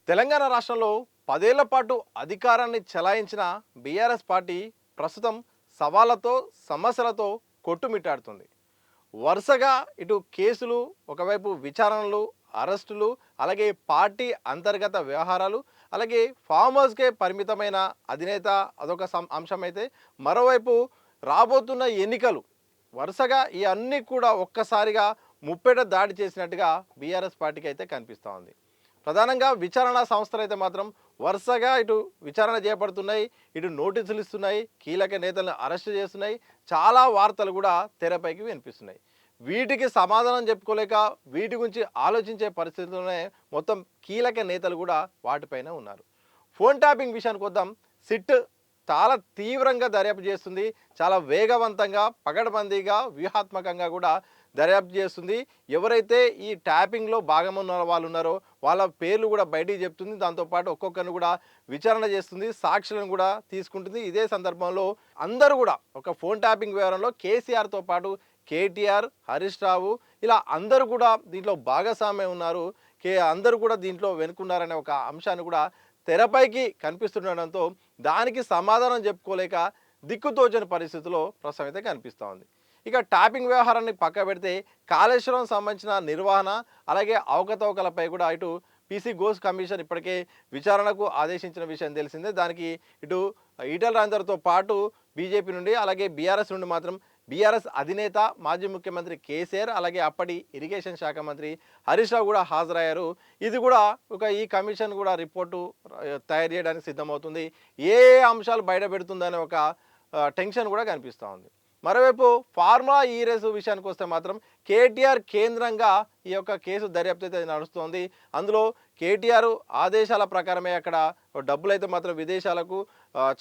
తెలంగాణ రాష్ట్రంలో 10 ఏళ్ల పాటు అధికారాన్ని చెలాయించిన బీఆర్ఎస్ పార్టీ ప్రస్తుతం సవాళ్లతో సమస్యలతో కొట్టుమిట్టాడుతుంది. వరుసగా ఇటు కేసులు, ఒకవైపు విచారణలు, అరెస్టులు, అలాగే పార్టీ అంతర్గత వ్యవహారాలు, అలాగే ఫామ్ హౌస్కే పరిమితమైన అధినేత అదొక అంశమైతే, మరోవైపు రాబోతున్న ఎన్నికలు వరుసగా ఈ అన్నీ కూడా ఒక్కసారిగా ముప్పెట దాడి చేసినట్టుగా బీఆర్ఎస్ పార్టీకి అయితే కనిపిస్తూ ఉంది. ప్రధానంగా విచారణ సంస్థలు అయితే మాత్రం వరుసగా ఇటు విచారణ చేపడుతున్నాయి, ఇటు నోటీసులు ఇస్తున్నాయి, కీలక నేతలను అరెస్ట్ చేస్తున్నాయి. చాలా వార్తలు కూడా తెరపైకి వినిపిస్తున్నాయి. వీటికి సమాధానం చెప్పుకోలేక వీటి గురించి ఆలోచించే పరిస్థితుల్లోనే మొత్తం కీలక నేతలు కూడా వాటిపైన ఉన్నారు. ఫోన్ ట్యాపింగ్ విషయానికి వద్దాం. సిట్ చాలా తీవ్రంగా దర్యాప్తు చేస్తుంది. చాలా వేగవంతంగా, పకడ్బందీగా, వ్యూహాత్మకంగా కూడా దర్యాప్తు చేస్తుంది. ఎవరైతే ఈ ట్యాపింగ్లో భాగమున్న వాళ్ళు ఉన్నారో వాళ్ళ పేర్లు కూడా బయటికి చెప్తుంది. దాంతోపాటు ఒక్కొక్కరిని కూడా విచారణ చేస్తుంది, సాక్షులను కూడా తీసుకుంటుంది. ఇదే సందర్భంలో అందరూ కూడా ఒక ఫోన్ ట్యాపింగ్ వ్యవహారంలో కేసీఆర్తో పాటు కేటీఆర్, హరీష్ రావు ఇలా అందరూ కూడా దీంట్లో భాగస్వామ్యం ఉన్నారు. అందరూ కూడా దీంట్లో వెనుకున్నారనే ఒక అంశాన్ని కూడా తెరపైకి కనిపిస్తుండడంతో దానికి సమాధానం చెప్పుకోలేక దిక్కుతోచని పరిస్థితిలో ప్రస్తుతం అయితే కనిపిస్తూ ఉంది. ఇక ట్యాపింగ్ వ్యవహారాన్ని పక్క పెడితే కాళేశ్వరం సంబంధించిన నిర్వహణ, అలాగే అవకతవకలపై కూడా ఇటు పీసీ ఘోష్ కమిషన్ ఇప్పటికే విచారణకు ఆదేశించిన విషయం తెలిసిందే. దానికి ఇటు ఈటెల రాజేందర్తో పాటు బీజేపీ నుండి, అలాగే బీఆర్ఎస్ నుండి మాత్రం బీఆర్ఎస్ అధినేత మాజీ ముఖ్యమంత్రి కేసీఆర్, అలాగే అప్పటి ఇరిగేషన్ శాఖ మంత్రి హరీష్ రావు కూడా హాజరయ్యారు. ఇది కూడా ఈ కమిషన్ కూడా రిపోర్టు తయారు చేయడానికి సిద్ధమవుతుంది. ఏ అంశాలు బయట పెడుతుందనే ఒక టెన్షన్ కూడా కనిపిస్తూ ఉంది. మరోవైపు ఫార్ములా ఈ రేసు విషయానికి వస్తే మాత్రం కేటీఆర్ కేంద్రంగా ఈ యొక్క కేసు దర్యాప్తు అయితే నడుస్తోంది. అందులో కేటీఆర్ ఆదేశాల ప్రకారమే అక్కడ డబ్బులు అయితే మాత్రం విదేశాలకు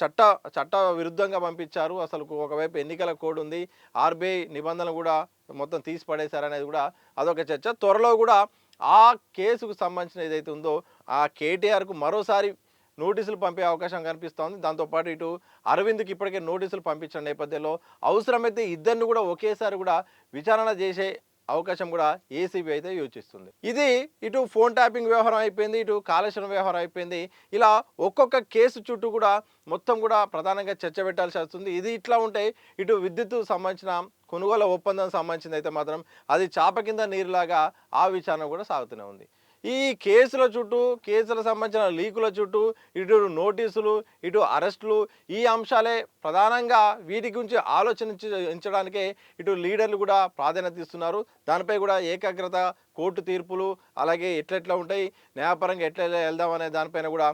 చట్ట విరుద్ధంగా పంపించారు. అసలు ఒకవైపు ఎన్నికల కోడ్ ఉంది, ఆర్బీఐ నిబంధనలు కూడా మొత్తం తీసి పడేశారనేది కూడా అదొక చర్చ. త్వరలో కూడా ఆ కేసుకు సంబంధించిన ఏదైతే ఉందో ఆ కేటీఆర్కు మరోసారి నోటీసులు పంపే అవకాశం కనిపిస్తోంది. దాంతోపాటు ఇటు అరవింద్కి ఇప్పటికే నోటీసులు పంపించిన నేపథ్యంలో అవసరమైతే ఇద్దరిని కూడా ఒకేసారి కూడా విచారణ చేసే అవకాశం కూడా ఏసీబీ అయితే యోచిస్తుంది. ఇది ఇటు ఫోన్ ట్యాపింగ్ వ్యవహారం అయిపోయింది, ఇటు కాళేశ్వరం వ్యవహారం అయిపోయింది. ఇలా ఒక్కొక్క కేసు చుట్టూ కూడా మొత్తం కూడా ప్రధానంగా చర్చ పెట్టాల్సి వస్తుంది. ఇది ఇట్లా ఉంటే ఇటు విద్యుత్ సంబంధించిన కొనుగోలు ఒప్పందం సంబంధించింది అయితే మాత్రం అది చాప కింద నీరులాగా ఆ విచారణ కూడా సాగుతూనే ఉంది. ఈ కేసుల చుట్టూ, కేసులకు సంబంధించిన లీకుల చుట్టూ, ఇటు నోటీసులు, ఇటు అరెస్టులు, ఈ అంశాలే ప్రధానంగా వీటి గురించి ఆలోచించడానికే ఇటు లీడర్లు కూడా ప్రాధాన్యత ఇస్తున్నారు. దానిపై కూడా ఏకాగ్రత, కోర్టు తీర్పులు, అలాగే ఎట్లెట్లా ఉంటాయి, న్యాయపరంగా ఎట్లా వెళ్దాం అనే దానిపైన కూడా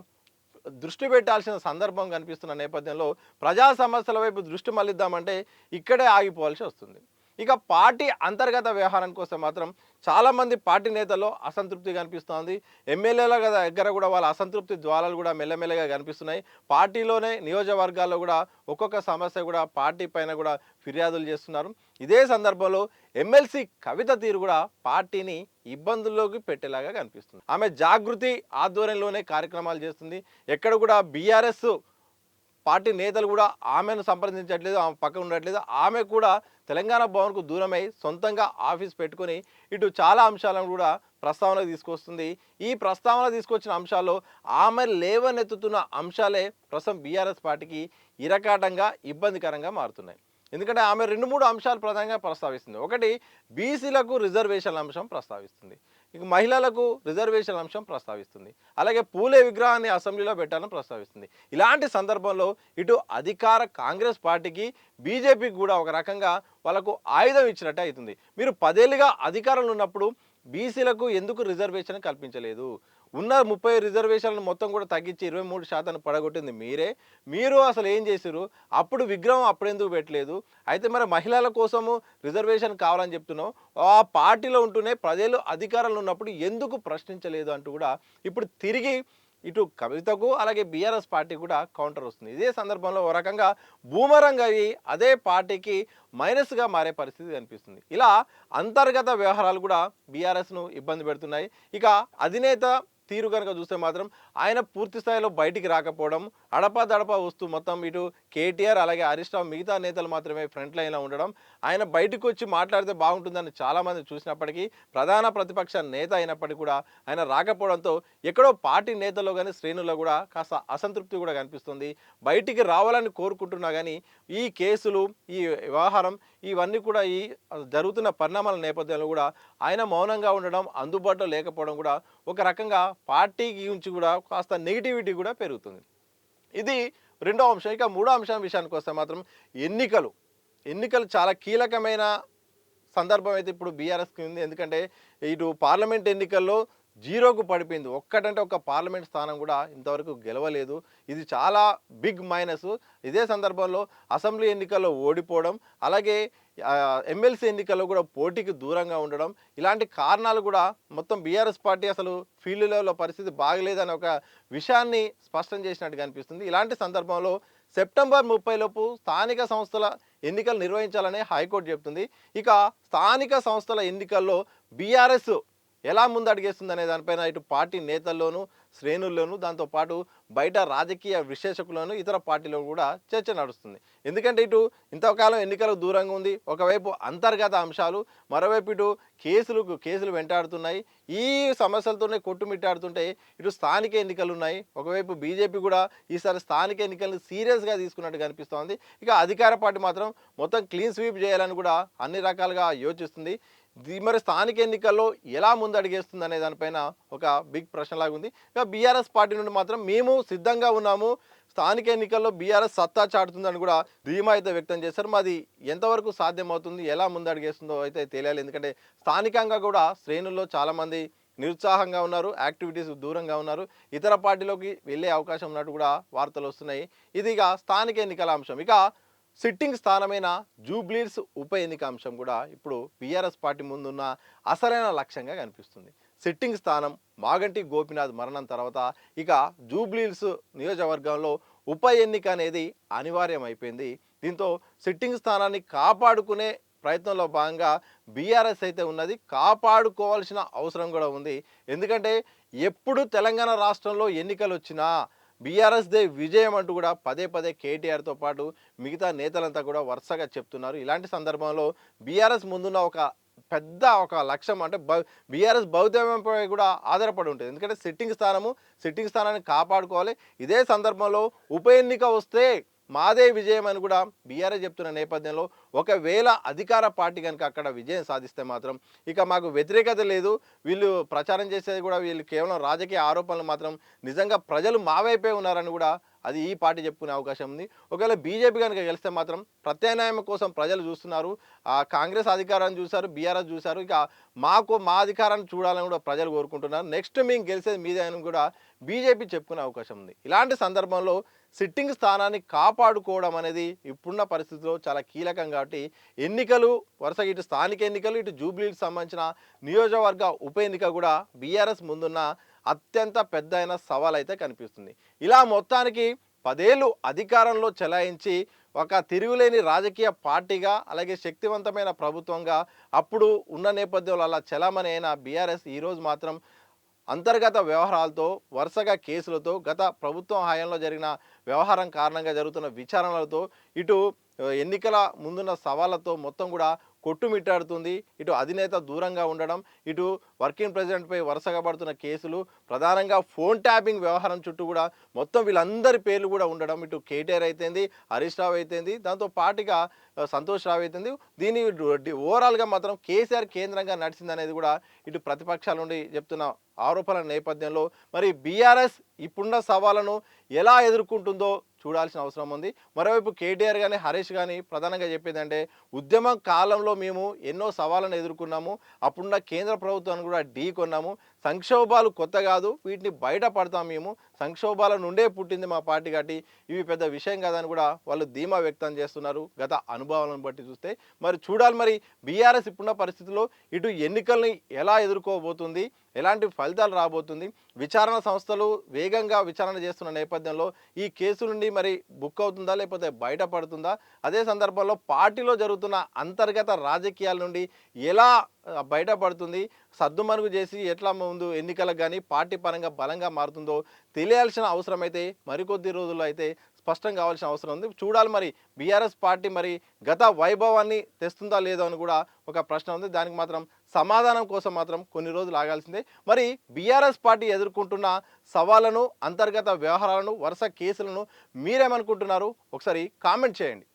దృష్టి పెట్టాల్సిన సందర్భం కనిపిస్తున్న నేపథ్యంలో ప్రజా సమస్యల వైపు దృష్టి మళ్లిద్దామంటే ఇక్కడే ఆగిపోవాల్సి వస్తుంది. ఇక పార్టీ అంతర్గత వ్యవహారానికి వస్తే మాత్రం చాలామంది పార్టీ నేతల్లో అసంతృప్తి కనిపిస్తోంది. ఎమ్మెల్యేల దగ్గర కూడా వాళ్ళ అసంతృప్తి జ్వాలలు కూడా మెల్లమెల్లగా కనిపిస్తున్నాయి. పార్టీలోనే నియోజకవర్గాల్లో కూడా ఒక్కొక్క సమస్య కూడా పార్టీ పైన కూడా ఫిర్యాదులు చేస్తున్నారు. ఇదే సందర్భంలో ఎమ్మెల్సీ కవిత తీరు కూడా పార్టీని ఇబ్బందుల్లోకి పెట్టేలాగా కనిపిస్తుంది. ఆమె జాగృతి ఆధ్వర్యంలోనే కార్యక్రమాలు చేస్తుంది. ఎక్కడ కూడా బీఆర్ఎస్ పార్టీ నేతలు కూడా ఆమెను సంప్రదించట్లేదు, ఆమె పక్కన ఉండట్లేదు. ఆమె కూడా తెలంగాణ భవన్కు దూరమై సొంతంగా ఆఫీస్ పెట్టుకొని ఇటు చాలా అంశాలను కూడా ప్రస్తావనకు తీసుకొస్తుంది. ఈ ప్రస్తావన తీసుకొచ్చిన అంశాల్లో ఆమె లేవనెత్తుతున్న అంశాలే ప్రస్తుతం బీఆర్ఎస్ పార్టీకి ఇరకాటంగా, ఇబ్బందికరంగా మారుతున్నాయి. ఎందుకంటే ఆమె 2-3 అంశాలు ప్రధానంగా ప్రస్తావిస్తుంది. ఒకటి, బీసీలకు రిజర్వేషన్ల అంశం ప్రస్తావిస్తుంది. ఇక మహిళలకు రిజర్వేషన్ల అంశం ప్రస్తావిస్తుంది. అలాగే పూలే విగ్రహాన్ని అసెంబ్లీలో పెట్టాలని ప్రస్తావిస్తుంది. ఇలాంటి సందర్భంలో ఇటు అధికార కాంగ్రెస్ పార్టీకి, బీజేపీకి కూడా ఒక రకంగా వాళ్ళకు ఆయుధం ఇచ్చినట్టే అవుతుంది. మీరు 10 ఏళ్ళుగా అధికారంలో ఉన్నప్పుడు బీసీలకు ఎందుకు రిజర్వేషన్ కల్పించలేదు? ఉన్న 30 రిజర్వేషన్లను మొత్తం కూడా తగ్గించి 23% పడగొట్టింది మీరే. మీరు అసలు ఏం చేశారు? అప్పుడు విగ్రహం అప్పుడెందుకు పెట్టలేదు? అయితే మరి మహిళల కోసము రిజర్వేషన్ కావాలని చెప్తున్నావు, ఆ పార్టీలో ఉంటూనే 10 ఏళ్ళు అధికారంలో ఉన్నప్పుడు ఎందుకు ప్రశ్నించలేదు అంటూ కూడా ఇప్పుడు తిరిగి ఇటు కవితకు, అలాగే బీఆర్ఎస్ పార్టీ కూడా కౌంటర్ వస్తుంది. ఇదే సందర్భంలో ఒక రకంగా బూమరంగ్ అయ్యి అదే పార్టీకి మైనస్గా మారే పరిస్థితి కనిపిస్తుంది. ఇలా అంతర్గత వ్యవహారాలు కూడా బీఆర్ఎస్ను ఇబ్బంది పెడుతున్నాయి. ఇక అధినేత తీరు కనుక చూస్తే మాత్రం ఆయన పూర్తి స్థాయిలో బయటికి రాకపోవడం, అడపాదడపా వస్తూ మొత్తం ఇటు కేటీఆర్ అలాగే హరీష్ రావు మిగతా నేతలు మాత్రమే ఫ్రంట్ లైన్లో ఉండడం, ఆయన బయటకు వచ్చి మాట్లాడితే బాగుంటుందని చాలామంది చూసినప్పటికీ ప్రధాన ప్రతిపక్ష నేత అయినప్పటికీ కూడా ఆయన రాకపోవడంతో ఎక్కడో పార్టీ నేతల్లో కానీ శ్రేణుల్లో కూడా కాస్త అసంతృప్తి కూడా కనిపిస్తుంది. బయటికి రావాలని కోరుకుంటున్నా కానీ ఈ కేసులు, ఈ వ్యవహారం ఇవన్నీ కూడా ఈ జరుగుతున్న పరిణామాల నేపథ్యంలో కూడా ఆయన మౌనంగా ఉండడం, అందుబాటులో లేకపోవడం కూడా ఒక రకంగా పార్టీకి గురించి కూడా కాస్త నెగిటివిటీ కూడా పెరుగుతుంది. ఇది రెండో అంశం. ఇక మూడో అంశం విషయానికి వస్తే మాత్రం ఎన్నికలు ఎన్నికలు చాలా కీలకమైన సందర్భం అయితే ఇప్పుడు బీఆర్ఎస్కి ఉంది. ఎందుకంటే ఇటు పార్లమెంట్ ఎన్నికల్లో జీరోకు పడిపోయింది. ఒక్కటంటే ఒక పార్లమెంట్ స్థానం కూడా ఇంతవరకు గెలవలేదు. ఇది చాలా బిగ్ మైనస్. ఇదే సందర్భంలో అసెంబ్లీ ఎన్నికల్లో ఓడిపోవడం, అలాగే ఎమ్మెల్సీ ఎన్నికల్లో కూడా పోటీకి దూరంగా ఉండడం, ఇలాంటి కారణాలు కూడా మొత్తం బీఆర్ఎస్ పార్టీ అసలు ఫీల్డ్ లెవెల్లో పరిస్థితి బాగలేదని ఒక విషయాన్ని స్పష్టం చేసినట్టుగా అనిపిస్తుంది. ఇలాంటి సందర్భంలో సెప్టెంబర్ 30 లోపు స్థానిక సంస్థల ఎన్నికలు నిర్వహించాలని హైకోర్టు చెప్తుంది. ఇక స్థానిక సంస్థల ఎన్నికల్లో బీఆర్ఎస్ ఎలా ముందడుగేస్తుంది అనే దానిపైన ఇటు పార్టీ నేతల్లోనూ, శ్రేణుల్లోనూ, దాంతోపాటు బయట రాజకీయ విశ్లేషకులను, ఇతర పార్టీలో కూడా చర్చ నడుస్తుంది. ఎందుకంటే ఇటు ఇంతకాలం ఎన్నికలకు దూరంగా ఉంది. ఒకవైపు అంతర్గత అంశాలు, మరోవైపు ఇటు కేసులు వెంటాడుతున్నాయి. ఈ సమస్యలతోనే కొట్టుమిట్టాడుతుంటే ఇటు స్థానిక ఎన్నికలు ఉన్నాయి. ఒకవైపు బీజేపీ కూడా ఈసారి స్థానిక ఎన్నికలను సీరియస్గా తీసుకున్నట్టు కనిపిస్తోంది. ఇక అధికార పార్టీ మాత్రం మొత్తం క్లీన్ స్వీప్ చేయాలని కూడా అన్ని రకాలుగా యోచిస్తుంది. మరి స్థానిక ఎన్నికల్లో ఎలా ముందడుగేస్తుంది అనే దానిపైన ఒక బిగ్ ప్రశ్నలాగా ఉంది. ఇక బీఆర్ఎస్ పార్టీ నుండి మాత్రం మేము సిద్ధంగా ఉన్నాము, స్థానిక ఎన్నికల్లో బీఆర్ఎస్ సత్తా చాటుతుందని కూడా ధీమా అయితే వ్యక్తం చేశారు. మాది ఎంతవరకు సాధ్యమవుతుంది, ఎలా ముందడుగేస్తుందో అయితే తెలియాలి. ఎందుకంటే స్థానికంగా కూడా శ్రేణుల్లో చాలామంది నిరుత్సాహంగా ఉన్నారు, యాక్టివిటీస్ దూరంగా ఉన్నారు, ఇతర పార్టీలోకి వెళ్ళే అవకాశం ఉన్నట్టు కూడా వార్తలు వస్తున్నాయి. ఇది ఇక స్థానిక ఎన్నికల అంశం. ఇక సిట్టింగ్ స్థానమైన జూబ్లీహిల్స్ ఉప ఎన్నిక అంశం కూడా ఇప్పుడు బీఆర్ఎస్ పార్టీ ముందున్న అసలైన లక్ష్యంగా కనిపిస్తుంది. సిట్టింగ్ స్థానం మాగంటి గోపీనాథ్ మరణం తర్వాత ఇక జూబ్లీహిల్స్ నియోజకవర్గంలో ఉప ఎన్నిక అనేది అనివార్యం అయిపోయింది. దీంతో సిట్టింగ్ స్థానాన్ని కాపాడుకునే ప్రయత్నంలో భాగంగా బీఆర్ఎస్ అయితే ఉన్నది, కాపాడుకోవాల్సిన అవసరం కూడా ఉంది. ఎందుకంటే ఎప్పుడు తెలంగాణ రాష్ట్రంలో ఎన్నికలు వచ్చినా బీఆర్ఎస్దే విజయం అంటూ కూడా పదే పదే కేటీఆర్తో పాటు మిగతా నేతలంతా కూడా వరుసగా చెప్తున్నారు. ఇలాంటి సందర్భంలో బీఆర్ఎస్ ముందున్న ఒక లక్ష్యం అంటే బీఆర్ఎస్ భౌతికంపై కూడా ఆధారపడి ఉంటుంది. ఎందుకంటే సిట్టింగ్ స్థానాన్ని కాపాడుకోవాలి. ఇదే సందర్భంలో ఉప ఎన్నిక వస్తే మాదే విజయం అని కూడా బీఆర్ఎస్ చెప్తున్న నేపథ్యంలో ఒకవేళ అధికార పార్టీ కనుక అక్కడ విజయం సాధిస్తే మాత్రం ఇక మాకు వ్యతిరేకత లేదు, వీళ్ళు ప్రచారం చేసేది కూడా వీళ్ళు కేవలం రాజకీయ ఆరోపణలు మాత్రం నిజంగా ప్రజలు మా వైపే ఉన్నారని కూడా అది ఈ పార్టీ చెప్పుకునే అవకాశం ఉంది. ఒకవేళ బీజేపీ కనుక గెలిస్తే మాత్రం ప్రత్యామ్నాయం కోసం ప్రజలు చూస్తున్నారు. కాంగ్రెస్ అధికారాన్ని చూశారు, బీఆర్ఎస్ చూశారు, ఇక మా అధికారాన్ని చూడాలని కూడా ప్రజలు కోరుకుంటున్నారు. నెక్స్ట్ మేము గెలిచేది మీదే అని కూడా బీజేపీ చెప్పుకునే అవకాశం ఉంది. ఇలాంటి సందర్భంలో సిట్టింగ్ స్థానాన్ని కాపాడుకోవడం అనేది ఇప్పుడున్న పరిస్థితుల్లో చాలా కీలకం. కాబట్టి ఎన్నికలు వరుసగా ఇటు స్థానిక ఎన్నికలు, ఇటు జూబ్లీకి సంబంధించిన నియోజకవర్గ ఉప ఎన్నిక కూడా బీఆర్ఎస్ ముందున్న అత్యంత పెద్ద అయిన సవాల్ అయితే కనిపిస్తుంది. ఇలా మొత్తానికి 10 ఏళ్ళు అధికారంలో చెలాయించి ఒక తిరుగులేని రాజకీయ పార్టీగా, అలాగే శక్తివంతమైన ప్రభుత్వంగా అప్పుడు ఉన్న నేపథ్యంలో అలా చలామణి అయిన బీఆర్ఎస్ ఈరోజు మాత్రం అంతర్గత వ్యవహారాలతో, వరుసగా కేసులతో, గత ప్రభుత్వం హయాంలో జరిగిన వ్యవహారం కారణంగా జరుగుతున్న విచారణలతో, ఇటు ఎన్నికల ముందున్న సవాళ్లతో మొత్తం కూడా కొట్టుమిట్టాడుతుంది. ఇటు అధినేత దూరంగా ఉండడం, ఇటు వర్కింగ్ ప్రెసిడెంట్పై వరుసగా పడుతున్న కేసులు, ప్రధానంగా ఫోన్ ట్యాపింగ్ వ్యవహారం చుట్టూ కూడా మొత్తం వీళ్ళందరి పేర్లు కూడా ఉండడం, ఇటు కేటీఆర్ అయితేంది, హరీష్ రావు అయితేంది, దాంతో పాటుగా సంతోష్ రావు అయితేంది, దీని ఓవరాల్గా మాత్రం కేసీఆర్ కేంద్రంగా నడిచిందనేది కూడా ఇటు ప్రతిపక్షాల నుండి చెప్తున్న ఆరోపణల నేపథ్యంలో మరి బీఆర్ఎస్ ఇప్పుడున్న సవాళ్ళను ఎలా ఎదుర్కొంటుందో చూడాల్సిన అవసరం ఉంది. మరోవైపు కేటీఆర్ కానీ హరీష్ కానీ ప్రధానంగా చెప్పేదంటే ఉద్యమం కాలంలో మేము ఎన్నో సవాళ్ళను ఎదుర్కొన్నాము, అప్పుడున్న కేంద్ర ప్రభుత్వాన్ని కూడా ఢీకొన్నాము, సంక్షోభాలు కొత్త కాదు, వీటిని బయటపడతాం, మేము సంక్షోభాల నుండే పుట్టింది మా పార్టీ కాబట్టి ఇవి పెద్ద విషయం కాదని కూడా వాళ్ళు ధీమా వ్యక్తం చేస్తున్నారు గత అనుభవాలను బట్టి చూస్తే. మరి చూడాలి మరి బీఆర్ఎస్ ఇప్పుడున్న పరిస్థితుల్లో ఇటు ఎన్నికల్ని ఎలా ఎదుర్కోబోతుంది, ఎలాంటి ఫలితాలు రాబోతుంది, విచారణ సంస్థలు వేగంగా విచారణ చేస్తున్న నేపథ్యంలో ఈ కేసు నుండి మరి బుక్ అవుతుందా లేకపోతే బయటపడుతుందా, అదే సందర్భంలో పార్టీలో జరుగుతున్న అంతర్గత రాజకీయాల నుండి ఎలా బయటపడుతుంది, సద్దుమణుగు చేసి ఎట్లా ముందు ఎన్నికలకు కానీ పార్టీ పరంగా బలంగా మారుతుందో తెలియాల్సిన అవసరం అయితే మరికొద్ది రోజుల్లో అయితే స్పష్టం కావాల్సిన అవసరం ఉంది. చూడాలి మరి బీఆర్ఎస్ పార్టీ మరి గత వైభవాన్ని తెస్తుందా లేదో అని కూడా ఒక ప్రశ్న ఉంది. దానికి మాత్రం సమాధానం కోసం మాత్రం కొన్ని రోజులు ఆగాల్సిందే. మరి బీఆర్ఎస్ పార్టీ ఎదుర్కొంటున్న సవాళ్లను, అంతర్గత వ్యవహారాలను, వరుస కేసులను మీరేమనుకుంటున్నారు? ఒకసారి కామెంట్ చేయండి.